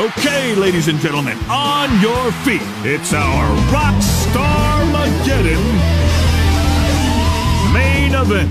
Okay, ladies and gentlemen, on your feet. It's our Rockstar-mageddon main event.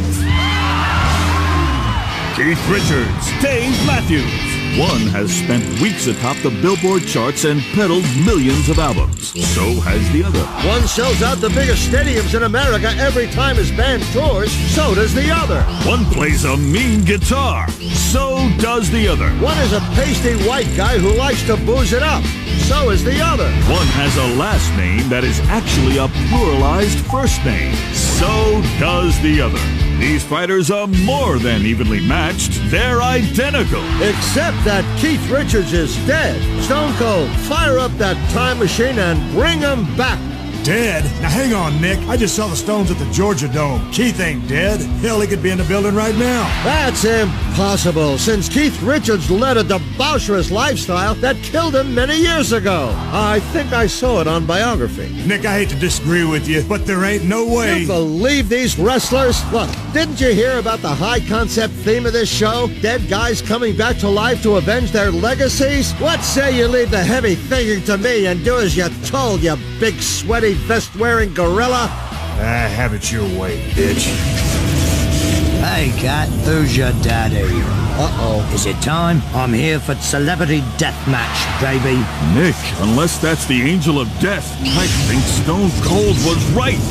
Keith Richards, Dave Matthews. One has spent weeks atop the Billboard charts and peddled millions of albums. So has the other. One sells out the biggest stadiums in America every time his band tours. So does the other. One plays a mean guitar. So does the other. One is a pasty white guy who likes to booze it up. So is the other. One has a last name that is actually a pluralized first name. So does the other. These fighters are more than evenly matched. They're identical. Except that Keith Richards is dead. Stone Cold, fire up that time machine and bring him back. Dead? Now hang on, Nick. I just saw the Stones at the Georgia Dome. Keith ain't dead. Hell, he could be in the building right now. That's impossible, since Keith Richards led a debaucherous lifestyle that killed him many years ago. I think I saw it on Biography. Nick, I hate to disagree with you, but there ain't no way. You believe these wrestlers? Look, didn't you hear about the high-concept theme of this show? Dead guys coming back to life to avenge their legacies? What say you leave the heavy thinking to me and do as you're told, you big, sweaty, vest-wearing gorilla? Have it your way, bitch. Hey, cat, who's your daddy? Uh-oh. Is it time? I'm here for Celebrity Deathmatch, baby. Nick, unless that's the Angel of Death, I think Stone Cold was right.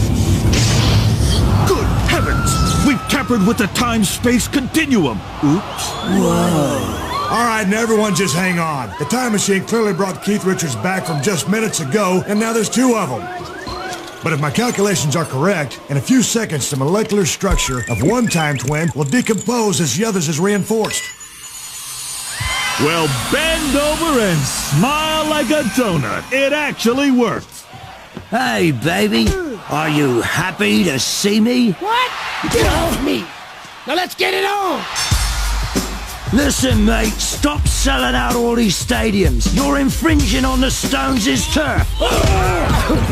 Good heavens! We've tampered with the time-space continuum. Oops. Whoa. All right, now everyone just hang on. The time machine clearly brought Keith Richards back from just minutes ago, and now there's two of them. But if my calculations are correct, in a few seconds the molecular structure of one time twin will decompose as the others is reinforced. Well, bend over and smile like a donut. It actually worked. Hey, baby. Are you happy to see me? What? Get off me! Now let's get it on! Listen, mate, stop selling out all these stadiums. You're infringing on the Stones' turf.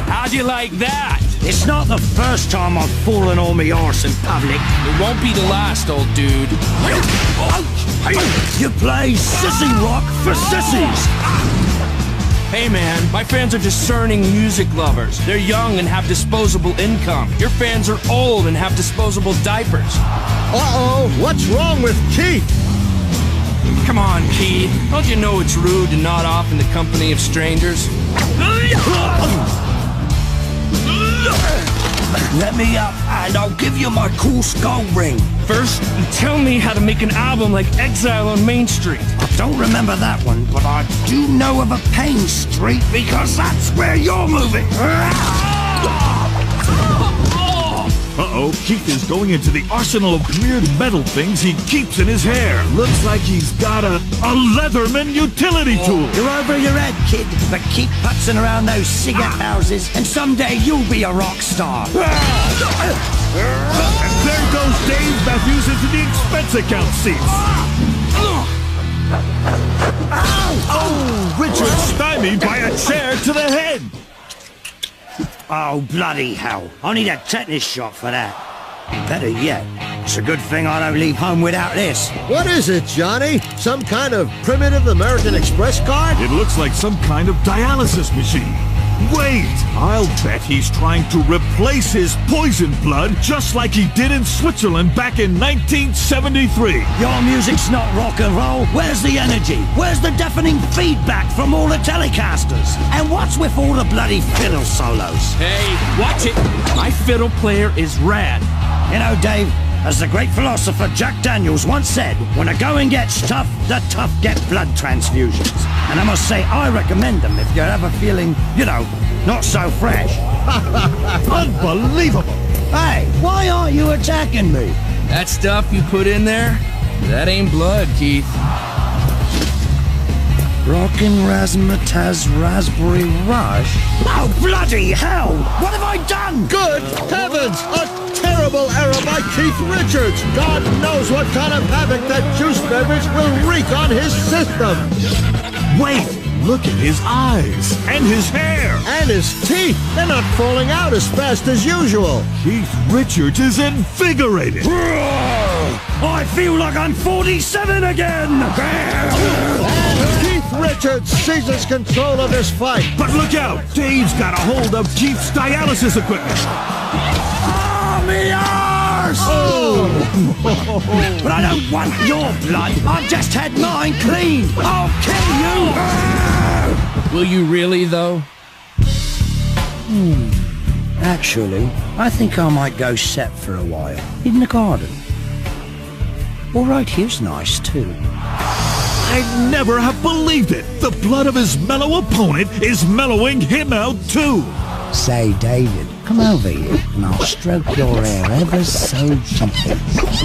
How'd you like that? It's not the first time I've fallen on me arse in public. It won't be the last, old dude. You play sissy rock for sissies. Hey man, my fans are discerning music lovers. They're young and have disposable income. Your fans are old and have disposable diapers. Uh-oh, what's wrong with Keith? Come on, Keith. Don't you know it's rude to nod off in the company of strangers? Let me up and I'll give you my cool skull ring. First, you tell me how to make an album like Exile on Main Street. I don't remember that one, but I do know of a Pain Street because that's where you're moving. Uh-oh, Keith is going into the arsenal of weird metal things he keeps in his hair. Looks like he's got a Leatherman utility tool. You're over your head, kid, but keep putzing around those cigarette houses, and someday you'll be a rock star. And there goes Dave Matthews into the expense account seats. Oh, Richard stymied by a chair to the head. Oh, bloody hell. I need a tetanus shot for that. Better yet, it's a good thing I don't leave home without this. What is it, Johnny? Some kind of primitive American Express card? It looks like some kind of dialysis machine. Wait! I'll bet he's trying to replace his poison blood just like he did in Switzerland back in 1973. Your music's not rock and roll. Where's the energy? Where's the deafening feedback from all the telecasters? And what's with all the bloody fiddle solos? Hey, watch it. My fiddle player is rad. You know, Dave, as the great philosopher Jack Daniels once said, when the going gets tough, the tough get blood transfusions. And I must say, I recommend them if you're ever feeling, not so fresh. Unbelievable! Hey, why aren't you attacking me? That stuff you put in there, that ain't blood, Keith. Rockin' Razzmatazz Raspberry Rush? Oh, bloody hell! What have I done? Good heavens! A terrible error by Keith Richards! God knows what kind of havoc that juice beverage will wreak on his system! Wait! Look at his eyes! And his hair! And his teeth! They're not falling out as fast as usual! Keith Richards is invigorated! I feel like I'm 47 again! And Keith Richards seizes control of this fight. But look out! Dave's got a hold of Keith's dialysis equipment. But I don't want your blood. I've just had mine clean. I'll kill you. Will you really, though? Actually, I think I might go set for a while. In the garden. All right, here's nice, too. I'd never have believed it. The blood of his mellow opponent is mellowing him out, too. Say, David, come over here and I'll stroke your hair ever so gently.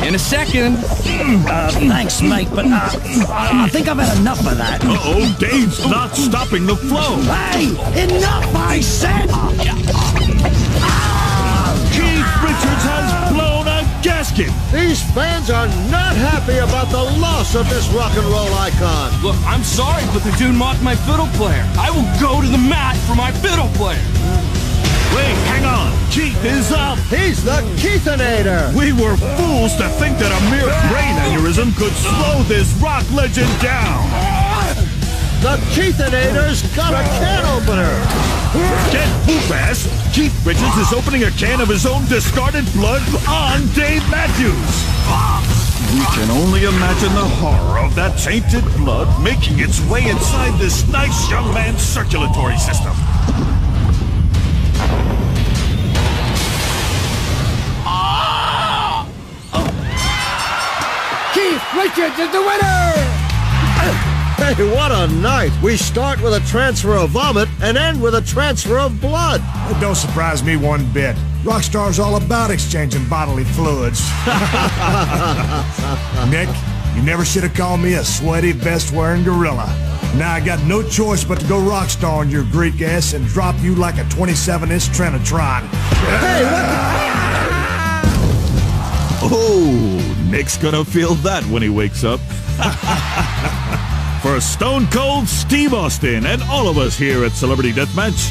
In a second. Thanks, mate, but I think I've had enough of that. Uh-oh, Dave's not stopping the flow. Hey, enough, I said! Keith Richards has blown a gasket. These fans are not happy about the loss of this rock and roll icon. Look, I'm sorry, but the dude mocked my fiddle player. I will go to the mat for my fiddle player. Wait, hang on. Keith is up. He's the Keithinator. We were fools to think that a mere brain aneurysm could slow this rock legend down. The Keithinator's got a can opener. Get poop-ass. Keith Richards is opening a can of his own discarded blood on Dave Matthews. We can only imagine the horror of that tainted blood making its way inside this nice young man's circulatory system. Keith Richards is the winner! Hey, what a night! We start with a transfer of vomit and end with a transfer of blood. It don't surprise me one bit. Rockstar's all about exchanging bodily fluids. Nick, you never should have called me a sweaty, vest-wearing gorilla. Now I got no choice but to go rockstar on your Greek ass and drop you like a 27-inch Trinitron. Hey, what Oh, Nick's gonna feel that when he wakes up. For Stone Cold Steve Austin and all of us here at Celebrity Deathmatch,